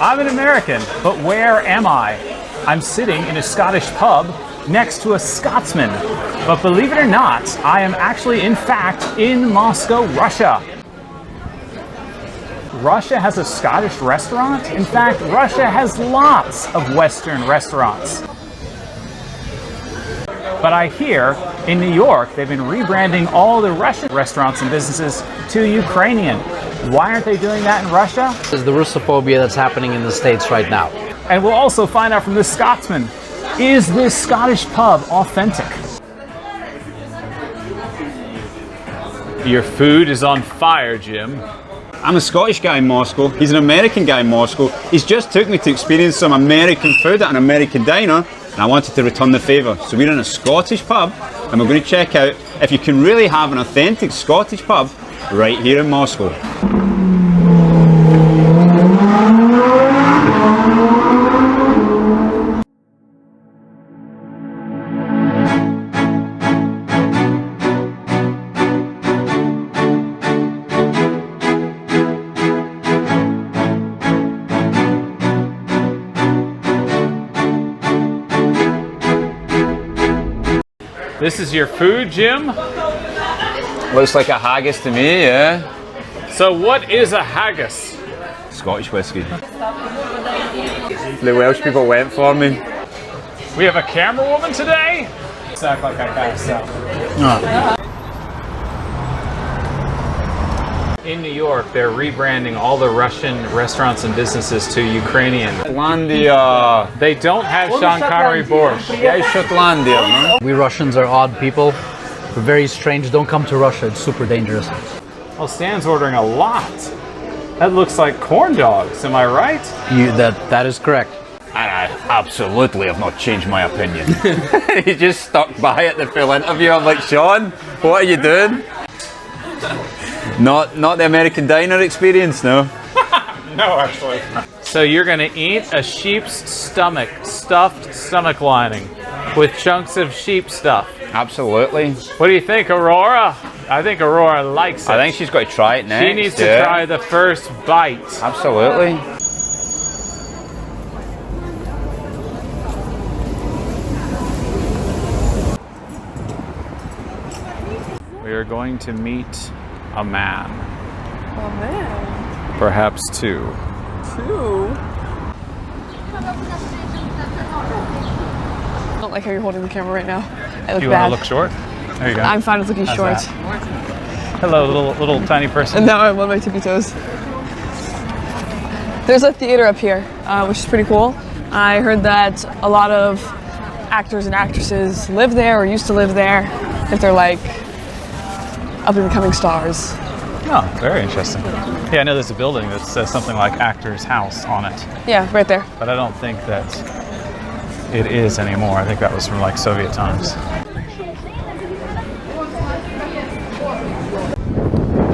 I'm an American, but where am I? I'm sitting in a Scottish pub next to a Scotsman. But believe it or not, I am actually, in fact, in Moscow, Russia. Russia has a Scottish restaurant? In fact, Russia has lots of Western restaurants. But I hear in New York, they've been rebranding all the Russian restaurants and businesses to Ukrainian. Why aren't they doing that in Russia? There's the Russophobia that's happening in the States right now. And we'll also find out from this Scotsman, is this Scottish pub authentic? Your food is on fire, Jim. I'm a Scottish guy in Moscow. He's an American guy in Moscow. He's just took me to experience some American food at an American diner, and I wanted to return the favour. So we're in a Scottish pub, and we're going to check out if you can really have an authentic Scottish pub right here in Moscow. This is your food, Jim? Looks like a haggis to me, yeah. So what is a haggis? Scottish whiskey. The Welsh people went for me. We have a camera woman today? It's act like I got stuff. In New York, they're rebranding all the Russian restaurants and businesses to Ukrainian. Shotlandia. They don't have Sean Connery borscht. Yeah, Shotlandia, man. We Russians are odd people. We're very strange. Don't come to Russia. It's super dangerous. Well, Stan's ordering a lot. That looks like corn dogs, am I right? That is correct. And I absolutely have not changed my opinion. He just stuck by at the full interview. I'm like, Sean, what are you doing? Not the American diner experience, no? No, actually. So you're gonna eat a sheep's stomach, stuffed stomach lining, with chunks of sheep stuff. Absolutely. What do you think, Aurora? I think Aurora likes it. I think she's got to try it next. She needs to try the first bite. Absolutely. We are going to meet a man. A man? Perhaps two. Two? I don't like how you're holding the camera right now. I look You bad. want to look short? There you go. I'm fine with looking short. That? Hello, little tiny person. And now I'm on my tippy toes. There's a theater up here, which is pretty cool. I heard that a lot of actors and actresses live there or used to live there if they're like up and coming stars. Oh, very interesting. Yeah, I know there's a building that says something like Actors House on it. Yeah, right there. But I don't think that it is anymore. I think that was from like Soviet times.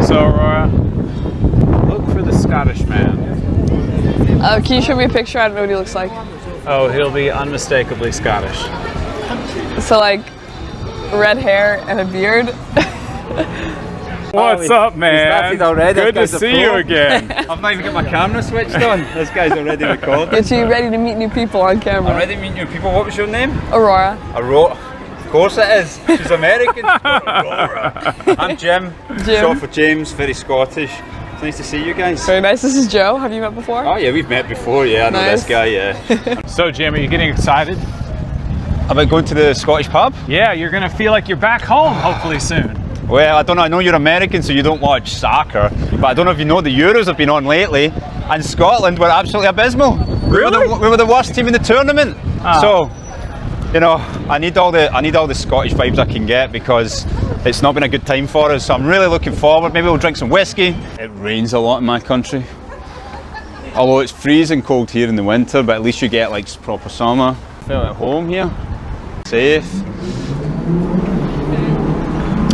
So Aurora, look for the Scottish man. Can you show me a picture? I don't know what he looks like. Oh, he'll be unmistakably Scottish. So like red hair and a beard. What's up, man? Already. Good to see you again. I've not even got my camera switched on. This guy's already recording. Get you ready to meet new people on camera. I'm ready to meet new people. What was your name? Aurora. Aurora. Of course it is. She's American. Aurora. I'm Jim. Short for James. Very Scottish. It's nice to see you guys. Very nice. This is Joe. Have you met before? Oh yeah, we've met before. Yeah, I know Nice. this guy. Yeah. So Jim, are you getting excited? About going to the Scottish pub? Yeah, you're gonna feel like you're back home hopefully soon. Well, I don't know. I know you're American, so you don't watch soccer. But I don't know if you know the Euros have been on lately, and Scotland were absolutely abysmal. Really? We were the worst team in the tournament. So, you know, I need all the Scottish vibes I can get because it's not been a good time for us. So I'm really looking forward. Maybe we'll drink some whiskey. It rains a lot in my country. Although it's freezing cold here in the winter, but at least you get like proper summer. I feel at home here, safe.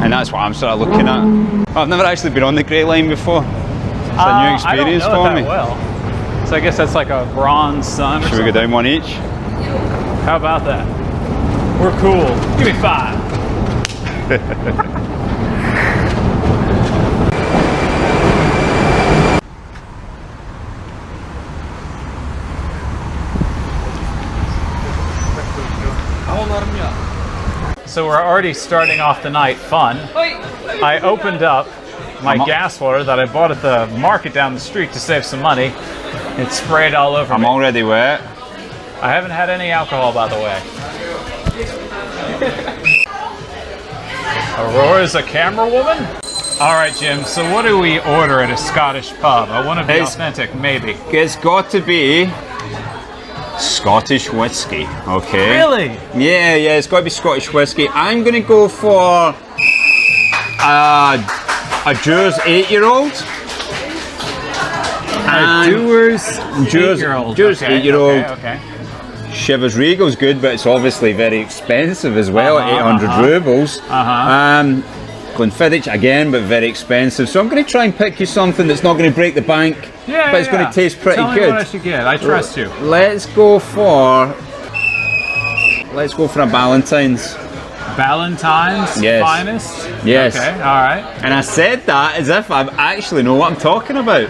And that's what I'm sort of looking at. I've never actually been on the Grey Line before. It's a new experience I don't know for it me. that well. So I guess that's like a bronze sun or Should we go down one each? How about that? We're cool. Give me 5. so we're already starting off the night fun. I opened up my gas water that I bought at the market down the street to save some money. It sprayed all over me. I'm already wet. I haven't had any alcohol, by the way. Aurora's a camera woman? All right, Jim, so what do we order at a Scottish pub? I want to be authentic, maybe. It's got to be Scottish whiskey, okay? Really? Yeah, it's got to be Scottish whiskey. I'm going to go for a Dewar's 8-year-old. Dewar's 8-year-old. Dewar's 8-year-old. Okay. Chivas Regal's good, but it's obviously very expensive as well, 800 rubles. Glenfiddich again, but very expensive. So I'm going to try and pick you something that's not going to break the bank, but it's going to taste pretty Tell me good. what I should get. I trust you. Let's go for a Valentines. Valentines? Yes. Finest? Yes. Okay, all right. And I said that as if I actually know what I'm talking about.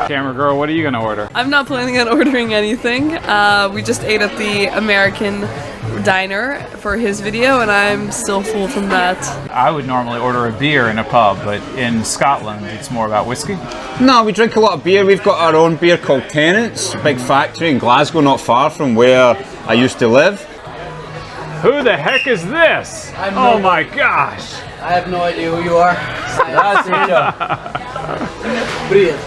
Camera girl, what are you going to order? I'm not planning on ordering anything. We just ate at the American diner for his video, and I'm still full from that. I would normally order a beer in a pub, but in Scotland, it's more about whiskey. No, we drink a lot of beer. We've got our own beer called Tennant's, big factory in Glasgow, not far from where I used to live. Who the heck is this? Oh my gosh. I have no idea who you are. That's Brilliant.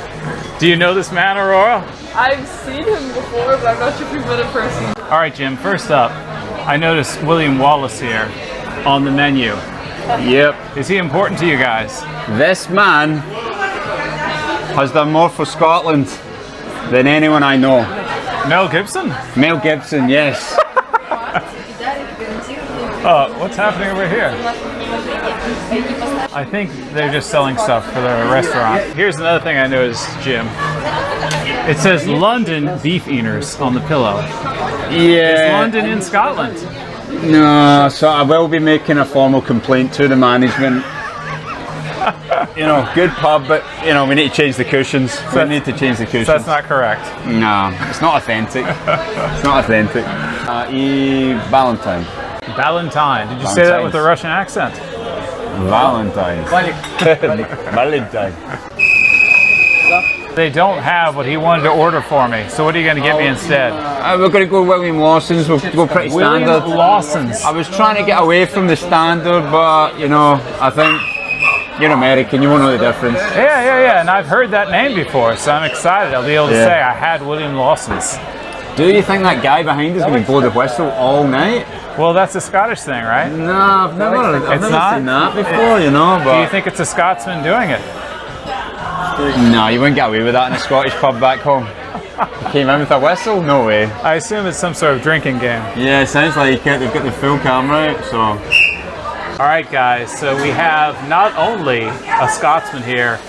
Do you know this man, Aurora? I've seen him before, but I'm not sure if we've met in person. All right, Jim, first up, I noticed William Wallace here on the menu. Yep. Is he important to you guys? This man has done more for Scotland than anyone I know. Mel Gibson? Mel Gibson, yes. What's happening over here? I think they're just selling stuff for the restaurant. Here's another thing I noticed, Jim. It says London Beef Eaters on the pillow. Yeah. Is London in Scotland? No, so I will be making a formal complaint to the management. You know, good pub, but you know, we need to change the cushions. We need to change the cushions. That's not correct. No, it's not authentic. It's not authentic. Valentine. Valentine. Did you say that with a Russian accent? Valentines. Valentine. They don't have what he wanted to order for me. So what are you going to get me instead? We're going to go William Lawson's. We'll go pretty standard. William Lawson's. I was trying to get away from the standard, but you know, I think you're American. You won't know the difference. Yeah. And I've heard that name before, so I'm excited. I'll be able to say I had William Lawson's. Do you think that guy behind us is going to blow the whistle all night? Well, that's a Scottish thing, right? No, I've never seen that before, you know. But do you think it's a Scotsman doing it? No, you wouldn't get away with that in a Scottish pub back home. You came in with a whistle? No way. I assume it's some sort of drinking game. Yeah, it sounds like they've got the full camera out, so. All right, guys, so we have not only a Scotsman here,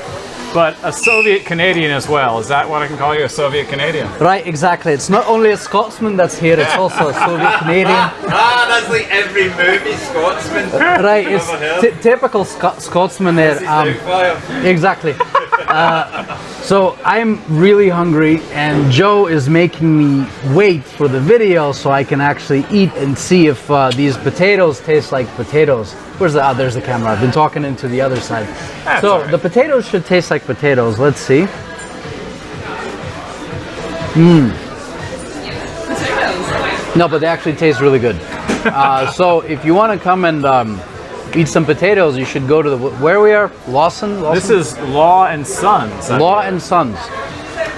but a Soviet Canadian as well. Is that what I can call you, a Soviet Canadian? Right, exactly. It's not only a Scotsman that's here, it's also a Soviet Canadian. That's like every movie Scotsman. Right, it's typical Scotsman there. Exactly. So I'm really hungry, and Joe is making me wait for the video so I can actually eat and see if these potatoes taste like potatoes. Where's the? There's the camera. I've been talking into the other side. So the potatoes should taste like potatoes. Let's see. No, but they actually taste really good. So if you want to come and eat some potatoes, you should go to the where we are, Lawson. This is Law and Sons. Law and Sons.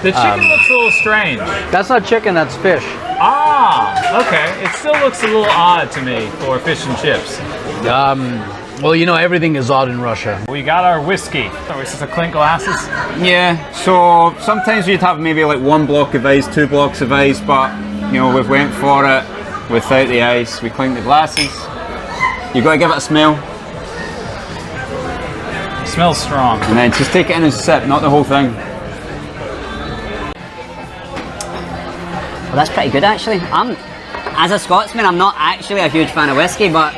The chicken looks a little strange. That's not chicken, that's fish. Ah, okay. It still looks a little odd to me for fish and chips. Well, you know, everything is odd in Russia. We got our whiskey. Are we supposed to clink glasses? Yeah, so sometimes you'd have maybe like 1 block of ice, 2 blocks of ice, but you know, we've went for it without the ice. We clink the glasses. You've got to give it a smell. It smells strong. And then just take it in and sip, not the whole thing. Well, that's pretty good actually. As a Scotsman, I'm not actually a huge fan of whiskey, but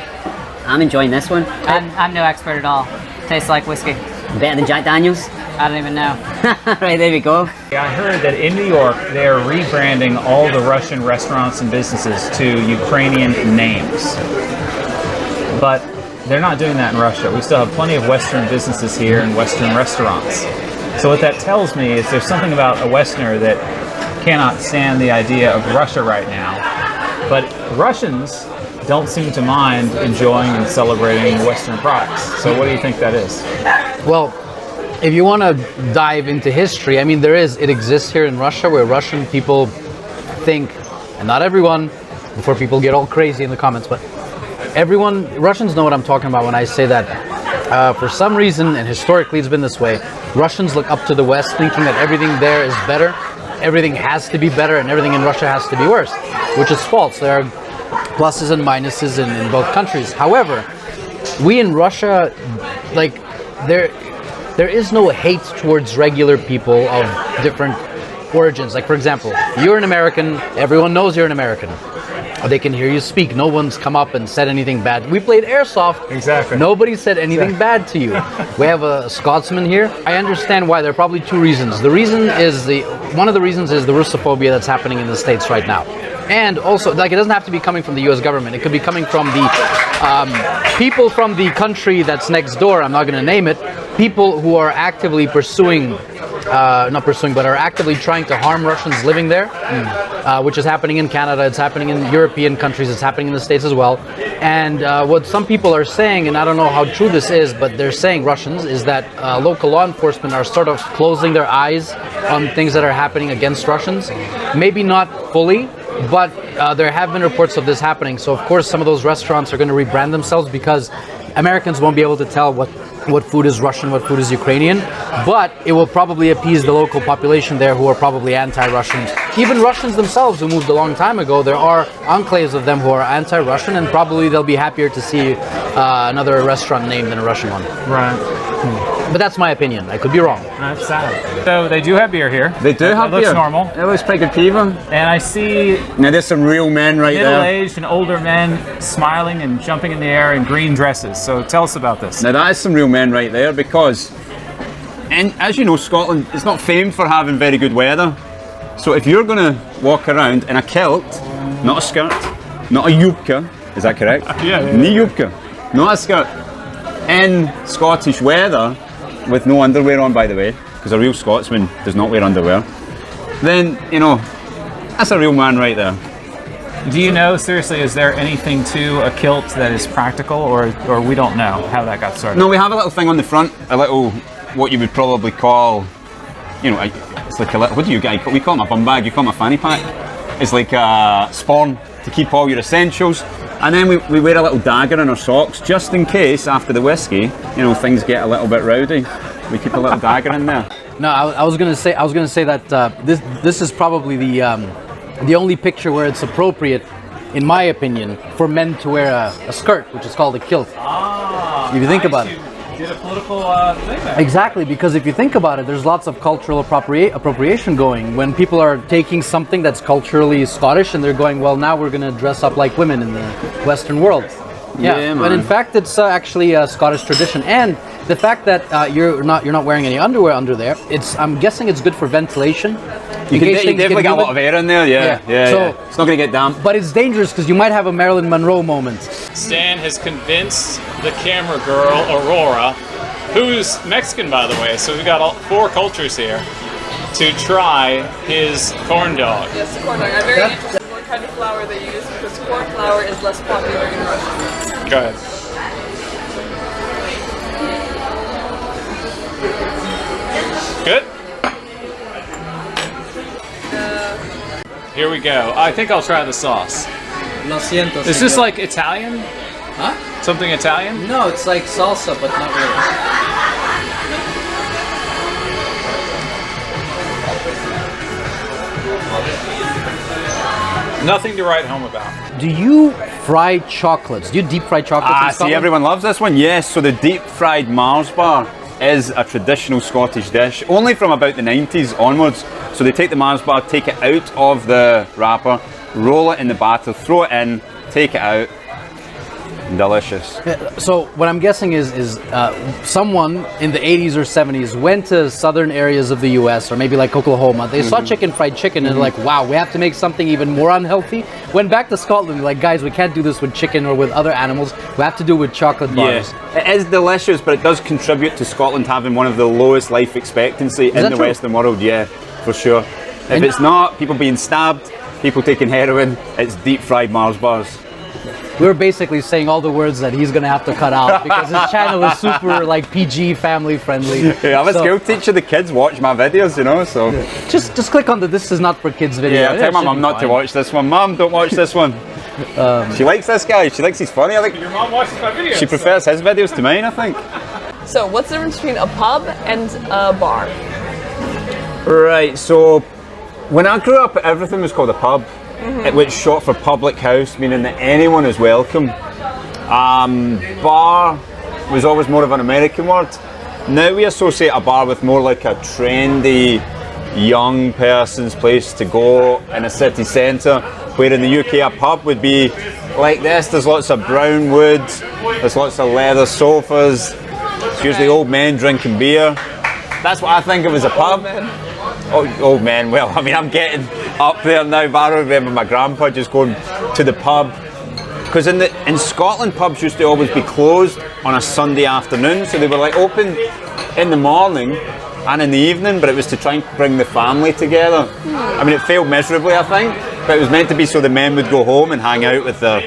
I'm enjoying this one. I'm no expert at all. Tastes like whiskey. Better than Jack Daniels? I don't even know. Right, there we go. I heard that in New York, they are rebranding all the Russian restaurants and businesses to Ukrainian names. But they're not doing that in Russia. We still have plenty of Western businesses here and Western restaurants. So what that tells me is there's something about a Westerner that cannot stand the idea of Russia right now. But Russians don't seem to mind enjoying and celebrating Western products. So what do you think that is? Well, if you want to dive into history, I mean, it exists here in Russia where Russian people think, and not everyone, before people get all crazy in the comments, but Russians know what I'm talking about when I say that for some reason, and historically it's been this way, Russians look up to the West thinking that everything there is better, everything has to be better, and everything in Russia has to be worse, which is false. There are pluses and minuses in both countries. However, we in Russia, like, there is no hate towards regular people of different origins. Like, for example, you're an American, everyone knows you're an American. They can hear you speak. No one's come up and said anything bad. We played airsoft. Exactly. Nobody said anything bad to you. We have a Scotsman here. I understand why. There are probably two reasons. One of the reasons is the Russophobia that's happening in the States right now. And also, like, it doesn't have to be coming from the US government. It could be coming from the people from the country that's next door. I'm not going to name it. People who are actively are actively trying to harm Russians living there, which is happening in Canada, it's happening in European countries, it's happening in the States as well. And what some people are saying, and I don't know how true this is, but they're saying, Russians, is that local law enforcement are sort of closing their eyes on things that are happening against Russians. Maybe not fully, but there have been reports of this happening. So of course some of those restaurants are going to rebrand themselves because Americans won't be able to tell what food is Russian, what food is Ukrainian, but it will probably appease the local population there who are probably anti-Russian. Even Russians themselves who moved a long time ago, there are enclaves of them who are anti-Russian, and probably they'll be happier to see another restaurant name than a Russian one. Right. But that's my opinion. I could be wrong. That's sad. So they do have beer here. They do have beer. It looks normal. It looks pretty good, Kiva. And I see Now there's some real men right there. middle-aged and older men smiling and jumping in the air in green dresses. So tell us about this. Now that is some real men right there, because, and as you know, Scotland is not famed for having very good weather. So if you're going to walk around in a kilt, not a skirt, not a yubka, is that correct? Yeah. Ni yubka, not a skirt, in Scottish weather, with no underwear on, by the way, because a real Scotsman does not wear underwear, then, you know, that's a real man right there. Do you know, seriously, is there anything to a kilt that is practical, or we don't know how that got started? No, we have a little thing on the front, a little, what you would probably call, you know, it's like a little, what do you get? We call them a bum bag, you call them a fanny pack. It's like a sporn to keep all your essentials. And then we wear a little dagger in our socks, just in case, after the whiskey, you know, things get a little bit rowdy. We keep a little dagger in there. No, I was gonna say that this is probably the only picture where it's appropriate, in my opinion, for men to wear a skirt, which is called a kilt. If you think about it. Did a political thing there. Exactly, because if you think about it, there's lots of cultural appropriation going. When people are taking something that's culturally Scottish and they're going, well, now we're going to dress up like women in the Western world. Yeah, but in fact, it's actually a Scottish tradition. And the fact that you're not wearing any underwear under there, I'm guessing it's good for ventilation. You definitely got a lot of air in there, yeah. So it's not going to get damp. But it's dangerous because you might have a Marilyn Monroe moment. Stan has convinced the camera girl, Aurora, who's Mexican, by the way, so we've got 4 cultures here, to try his corn dog. Yes, corn dog. I'm very interested in what kind of flour they use because corn flour is less popular in Russia. Go ahead. Good? Here we go. I think I'll try the sauce. Lo siento. Is this like Italian? Huh? Something Italian? No, it's like salsa, but not really. Nothing to write home about. Do you fry chocolates? Do you deep fry chocolates in See, Scotland? everyone loves this one. Yes, so the deep fried Mars bar is a traditional Scottish dish, only from about the 90s onwards. So they take the Mars bar, take it out of the wrapper, roll it in the batter, throw it in, take it out. Delicious. So what I'm guessing is someone in the 80s or 70s went to southern areas of the U.S. or maybe like Oklahoma. They saw fried chicken, and they're like, wow, we have to make something even more unhealthy. Went back to Scotland, like, guys, we can't do this with chicken or with other animals. We have to do it with chocolate bars. It is delicious, but it does contribute to Scotland having one of the lowest life expectancy in the true? Western world. Yeah, for sure. If it's not, people being stabbed, people taking heroin, it's deep fried Mars bars. We're basically saying all the words that he's going to have to cut out because his channel is super like PG, family friendly. Yeah, I'm a school teacher. The kids watch my videos, you know. So just click on the "This is not for kids" video. yeah, I tell my mum not to watch this one. Mum, don't watch this one. She likes this guy. She thinks he's funny. I think Your mom watches my videos. she prefers his videos to mine, I think. So, what's the difference between a pub and a bar? Right. So when I grew up, everything was called a pub. It was short for public house, meaning that anyone is welcome. Bar was always more of an American word. Now we associate a bar with more like a trendy, young person's place to go in a city centre, where in the UK a pub would be like this. There's lots of brown wood, there's lots of leather sofas, it's usually old men drinking beer. That's what I think of as a pub. Old men, well, I mean, I'm getting up there now, but I remember my grandpa just going to the pub. Because in Scotland, pubs used to always be closed on a Sunday afternoon, so they were like open in the morning and in the evening, but it was to try and bring the family together. I mean, it failed miserably, I think, but it was meant to be so the men would go home and hang out with their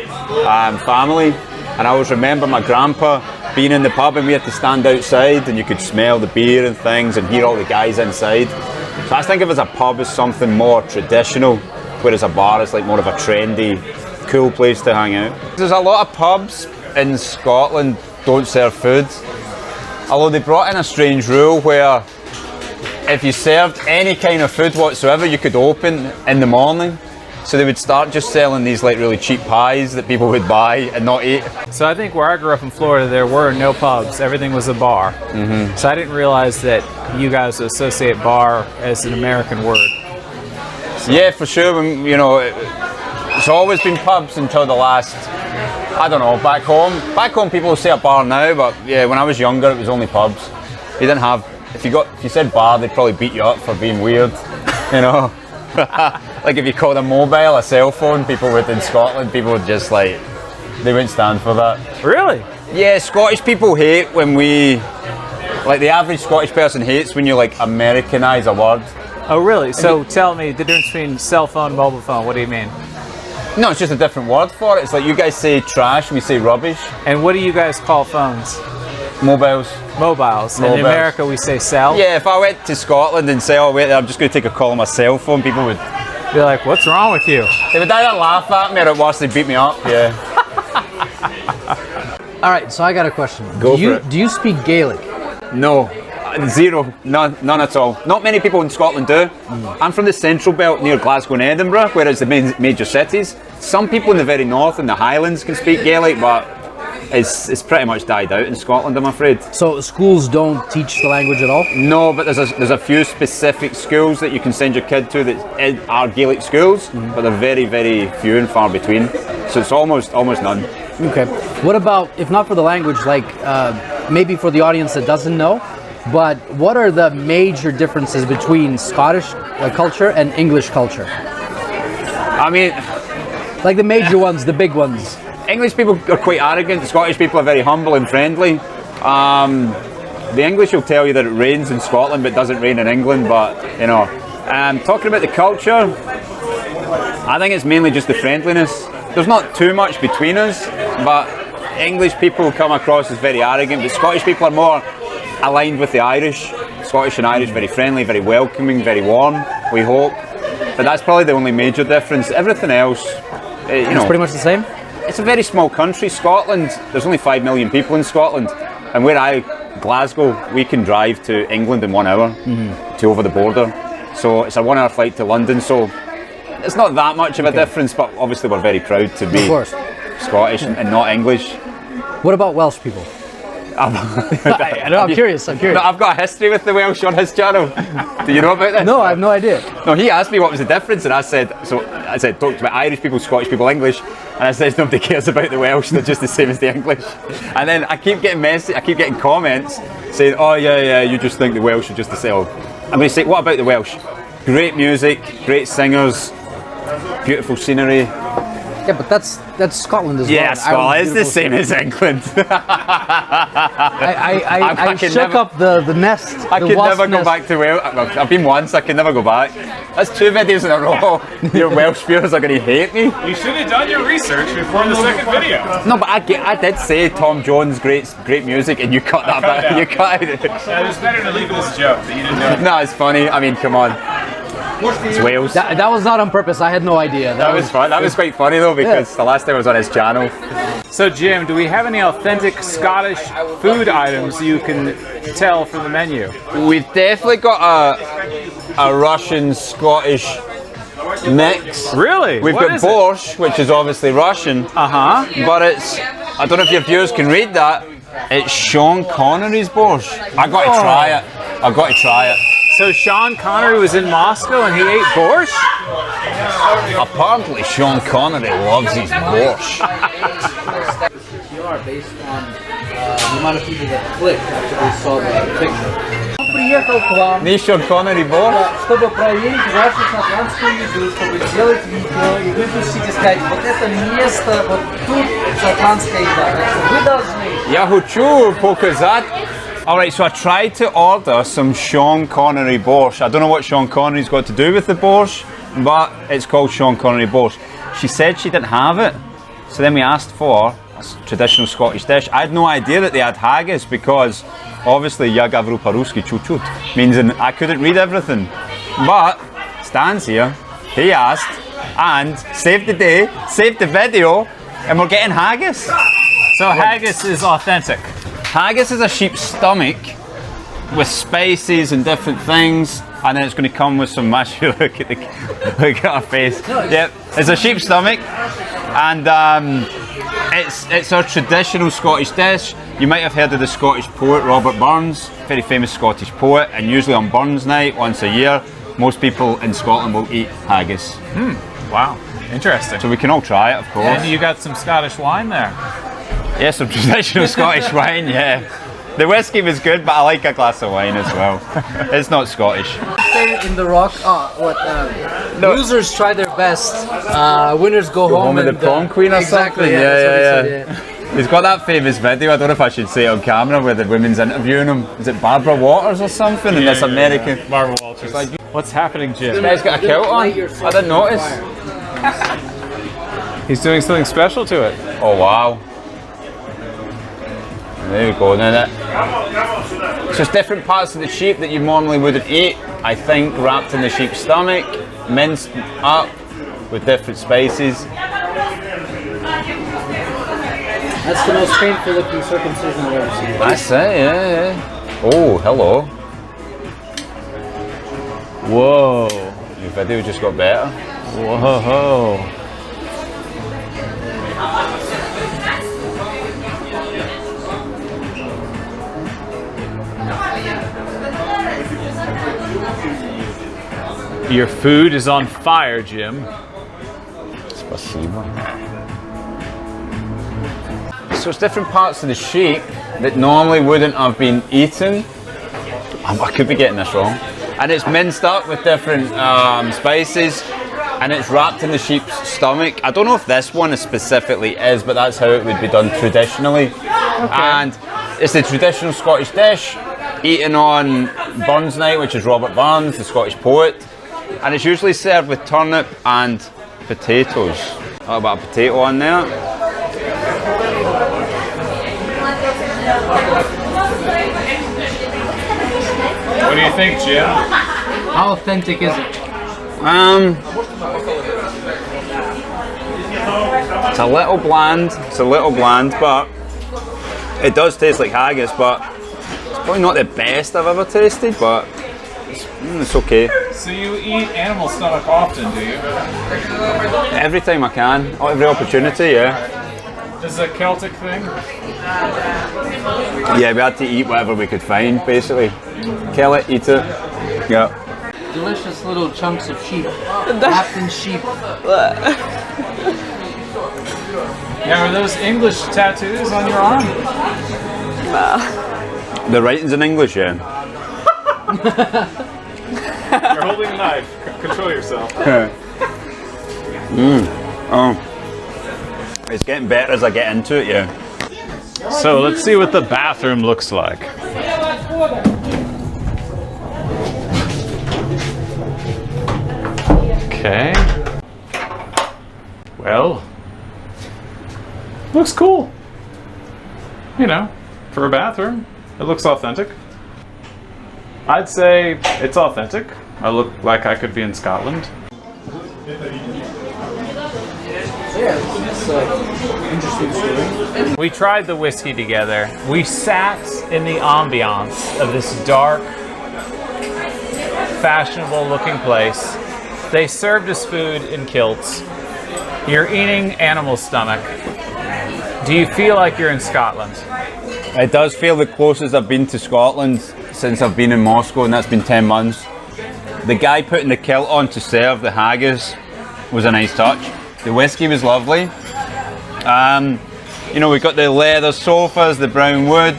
family. And I always remember my grandpa being in the pub, and we had to stand outside, and you could smell the beer and things and hear all the guys inside. So I think of it as a pub as something more traditional, whereas a bar is like more of a trendy, cool place to hang out. There's a lot of pubs in Scotland don't serve food, although they brought in a strange rule where if you served any kind of food whatsoever, you could open in the morning. So they would start just selling these like really cheap pies that people would buy and not eat. So I think where I grew up in Florida, there were no pubs. Everything was a bar. So I didn't realize that you guys associate bar as an American word. Yeah, for sure. You know, it's always been pubs until the last, I don't know, back home. Back home people will say a bar now, but yeah, when I was younger it was only pubs. You didn't have, if you said bar, they'd probably beat you up for being weird, you know. Like if you called a mobile a cell phone, people would in Scotland, people would just like, they wouldn't stand for that. Really? Yeah, Scottish people hate when we, like the average Scottish person hates when you like Americanise a word. Oh, really? So tell me the difference between cell phone and mobile phone. What do you mean? No, it's just a different word for it. It's like you guys say trash, we say rubbish. And what do you guys call phones? Mobiles. Mobiles. And in America we say cell? Yeah, if I went to Scotland and say, oh wait, I'm just going to take a call on my cell phone, people would be like, what's wrong with you? They would either laugh at me or at worst they'd beat me up, yeah. Alright, so I got a question. Go for it. Do you speak Gaelic? No. Zero. None at all. Not many people in Scotland do. I'm from the central belt near Glasgow and Edinburgh, whereas the major cities. Some people in the very north, in the Highlands, can speak Gaelic, but it's pretty much died out in Scotland, I'm afraid. So schools don't teach the language at all? No, but there's a few specific schools that you can send your kid to that are Gaelic schools, but they're very, very few and far between. So it's almost none. Okay. What about, if not for the language, like maybe for the audience that doesn't know, but what are the major differences between Scottish culture and English culture? I mean, like the major ones, the big ones. English people are quite arrogant, Scottish people are very humble and friendly. The English will tell you that it rains in Scotland but doesn't rain in England, but you know. Talking about the culture, I think it's mainly just the friendliness. There's not too much between us, but English people come across as very arrogant, but Scottish people are more aligned with the Irish. Scottish and Irish, very friendly, very welcoming, very warm, we hope. But that's probably the only major difference. Everything else, you know. It's pretty much the same? It's a very small country, Scotland. There's only 5 million people in Scotland. And Glasgow, we can drive to England in 1 hour to over the border. So it's a 1 hour flight to London. So it's not that much of a difference, but obviously we're very proud to be Scottish and not English. What about Welsh people? I'm curious. I'm curious. No, I've got a history with the Welsh on his channel. Do you know about this? No, I have no idea. No, he asked me what was the difference, and I said, talk about Irish people, Scottish people, English, and I said nobody cares about the Welsh; they're just the same as the English. And then I keep getting comments saying, oh yeah, you just think the Welsh are just the same. I'm going to say, what about the Welsh? Great music, great singers, beautiful scenery. Yeah, but that's Scotland as well. Yeah, Scotland is the same as England. I shook up the nest. I could never go back to Wales. I've been once, I can never go back. That's 2 videos in a row. Your Welsh viewers are going to hate me. You should have done your research before the second video. No, but I did say Tom Jones, great music, and you cut that bit. You cut it. Yeah, it was better to leave it as a joke that you didn't know. No, it's funny. I mean, come on. It's Wales. That was not on purpose. I had no idea. That was fun. That was quite funny though, because the last time I was on his channel. So Jim, do we have any authentic Scottish food items you can tell from the menu? We've definitely got a Russian-Scottish mix. Really? We've got borscht, which is obviously Russian. But it's, I don't know if your viewers can read that, it's Sean Connery's borscht. I got to try it. I've got to try it. So Sean Connery was in Moscow and he ate borscht? Apparently Sean Connery loves his borscht. Based on the amount of people that clicked after they saw the picture. Приехал к вам, Не Sean Connery borscht? чтобы проверить вашу шотландскую еду, чтобы сделать видео и выпустить и сказать, вот это место, вот тут шотландская еда. Вы должны. Я хочу показать. Alright, so I tried to order some Sean Connery borscht. I don't know what Sean Connery's got to do with the borscht, but it's called Sean Connery borscht. She said she didn't have it, so then we asked for a traditional Scottish dish. I had no idea that they had haggis because obviously ja gavru paruski chut means I couldn't read everything. But Stan's here, he asked, and saved the day, saved the video, and we're getting haggis. So haggis is authentic. Haggis is a sheep's stomach with spices and different things, and then it's going to come with some mash. Look at her face. Yep, it's a sheep's stomach, and it's a traditional Scottish dish. You might have heard of the Scottish poet Robert Burns, very famous Scottish poet, and usually on Burns Night once a year, most people in Scotland will eat haggis. Wow, interesting. So we can all try it, of course. And you got some Scottish wine there. Yeah, some traditional Scottish wine, yeah. The whiskey was good, but I like a glass of wine as well. It's not Scottish. In the rock, losers try their best, winners go home with and the prom queen or exactly, something. Yeah. He's got that famous video, I don't know if I should say it on camera, where the women's interviewing him. Is it Barbara Waters or something? And this American. Barbara Walters. What's happening, Jim? This guy's got a kilt on. I didn't notice. He's doing something special to it. Oh wow. There you go. Now so it's different parts of the sheep that you normally wouldn't eat, I think, wrapped in the sheep's stomach, minced up with different spices. That's the most painful looking circumcision I've ever seen. That's it, yeah. Oh, hello. Whoa. Your video just got better. Whoa. Your food is on fire, Jim. Spasibo. So it's different parts of the sheep that normally wouldn't have been eaten. I could be getting this wrong. And it's minced up with different spices, and it's wrapped in the sheep's stomach. I don't know if this one specifically is, but that's how it would be done traditionally. Okay. And it's the traditional Scottish dish, eaten on Burns Night, which is Robert Burns, the Scottish poet. And it's usually served with turnip and potatoes. A little bit of potato on there. What do you think, Jim? How authentic is it? It's a little bland. It's a little bland, but it does taste like haggis. But it's probably not the best I've ever tasted, but it's okay. So you eat animal stomach often, do you? Every time I can, every opportunity, yeah. This is a Celtic thing? Yeah, we had to eat whatever we could find, basically. Kill it, eat it. Yeah. Delicious little chunks of sheep. Wrapped in sheep. Yeah, are those English tattoos on your arm? The writing's in English, yeah. You're holding a knife. Control yourself. Oh. It's getting better as I get into it, yeah. So let's see what the bathroom looks like. Okay. Well, looks cool. You know, for a bathroom, it looks authentic. I'd say it's authentic. I look like I could be in Scotland. Interesting story. We tried the whiskey together. We sat in the ambiance of this dark, fashionable looking place. They served us food in kilts. You're eating animal stomach. Do you feel like you're in Scotland? It does feel the closest I've been to Scotland since I've been in Moscow, and that's been 10 months. The guy putting the kilt on to serve the haggis was a nice touch. The whiskey was lovely. You know, we got the leather sofas, the brown wood,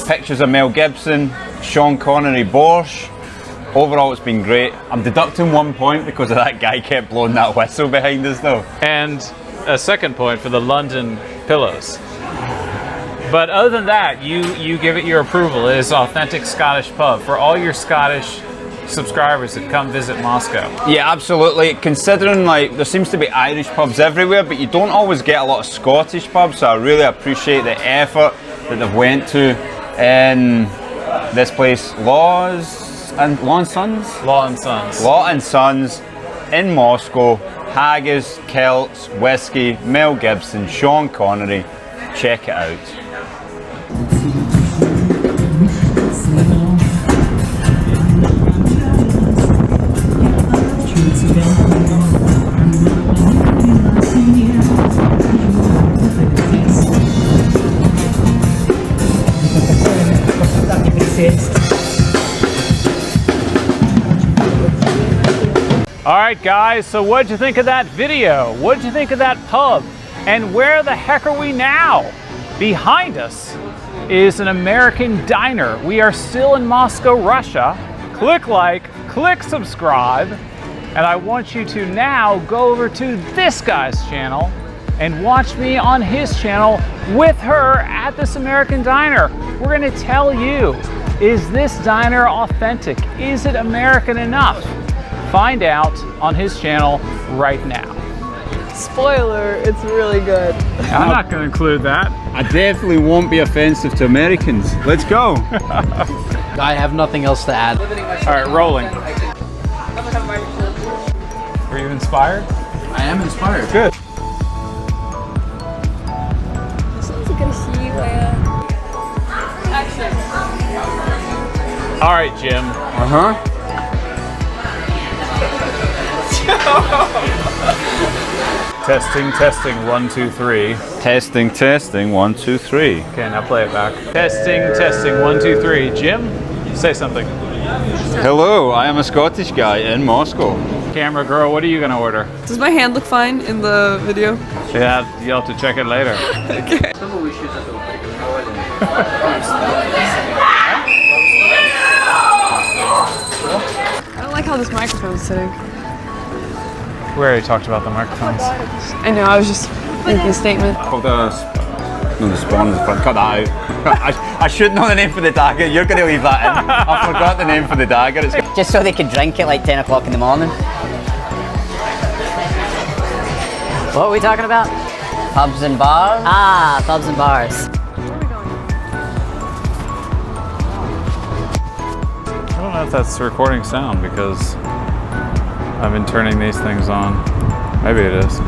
pictures of Mel Gibson, Sean Connery Borscht. Overall, it's been great. I'm deducting 1 point because of that guy kept blowing that whistle behind us though. And a second point for the London pillows. But other than that, you give it your approval. It is authentic Scottish pub for all your Scottish subscribers that come visit Moscow. Yeah, absolutely. Considering like there seems to be Irish pubs everywhere, but you don't always get a lot of Scottish pubs, so I really appreciate the effort that they've went to in this place, Law and Sons? Law and Sons. Law and Sons in Moscow. Haggis, kilts, whiskey, Mel Gibson, Sean Connery. Check it out. Alright guys, so what'd you think of that video? What'd you think of that pub? And where the heck are we now? Behind us is an American diner. We are still in Moscow, Russia. Click like, click subscribe, and I want you to now go over to this guy's channel and watch me on his channel with her at this American diner. We're gonna tell you, is this diner authentic? Is it American enough? Find out on his channel right now. Spoiler, it's really good. I'm not going to include that. I definitely won't be offensive to Americans. Let's go. I have nothing else to add. All right, rolling. Were you inspired? I am inspired. Good. All right, Jim. Uh-huh. Testing, testing, 1, 2, 3. Testing, testing, 1, 2, 3. Okay, now play it back. Testing, testing, 1, 2, 3. Jim, say something. Hello, I am a Scottish guy in Moscow. Camera girl, what are you gonna order? Does my hand look fine in the video? Yeah, you'll have to check it later. Okay. I don't like how this microphone's sitting. We already talked about the microphones. I know, I was just making a statement. Called the spawn in the front. Cut that out. I should know the name for the dagger. You're going to leave that in. I forgot the name for the dagger. It's Just so they could drink it like 10 o'clock in the morning. What are we talking about? Pubs and bars? Ah, pubs and bars. I don't know if that's recording sound because I've been turning these things on. Maybe it is.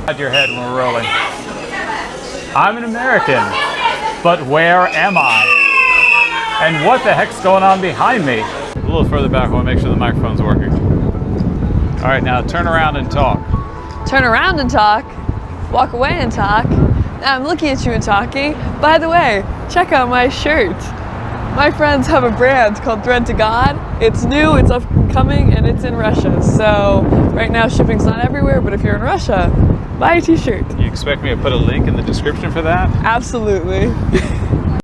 Nod your head when we're rolling. I'm an American, but where am I? And what the heck's going on behind me? A little further back, I want to make sure the microphone's working. All right, now turn around and talk. turn around and talk, walk away and talk. Now I'm looking at you and talking. By the way, check out my shirt. My friends have a brand called Thread to God. It's new, it's up and coming, and it's in Russia. So right now shipping's not everywhere, but if you're in Russia, buy a t-shirt. You expect me to put a link in the description for that? Absolutely.